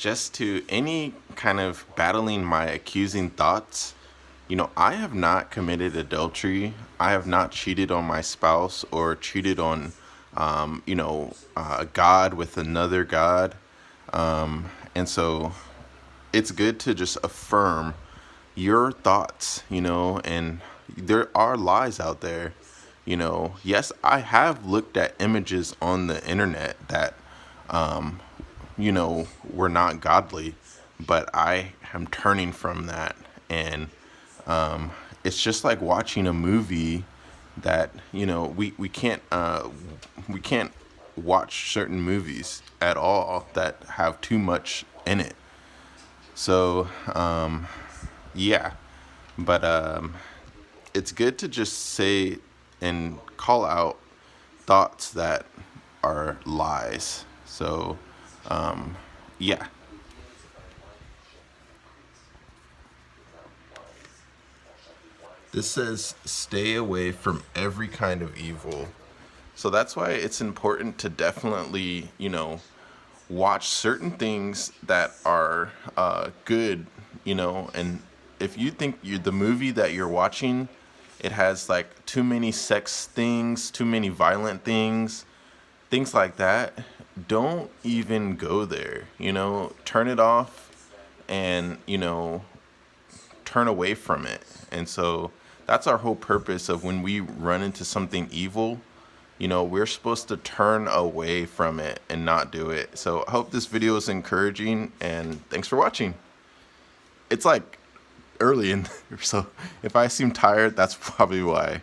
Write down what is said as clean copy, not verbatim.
just to any kind of battling my accusing thoughts, I have not committed adultery. I have not cheated on my spouse or cheated on, God with another God. And so it's good to just affirm your thoughts, and there are lies out there. Yes, I have looked at images on the internet that, were not godly, but I am turning from that. And it's just like watching a movie that, we can't watch certain movies at all that have too much in it. So, yeah, but it's good to just say and call out thoughts that are lies. So, yeah. This says stay away from every kind of evil. So that's why it's important to definitely, watch certain things that are good, and if you think the movie that you're watching, it has like too many sex things, too many violent things like that, don't even go there, turn it off and, turn away from it. And so that's our whole purpose of when we run into something evil, we're supposed to turn away from it and not do it. So I hope this video is encouraging, and thanks for watching. It's like early in there, so if I seem tired, that's probably why.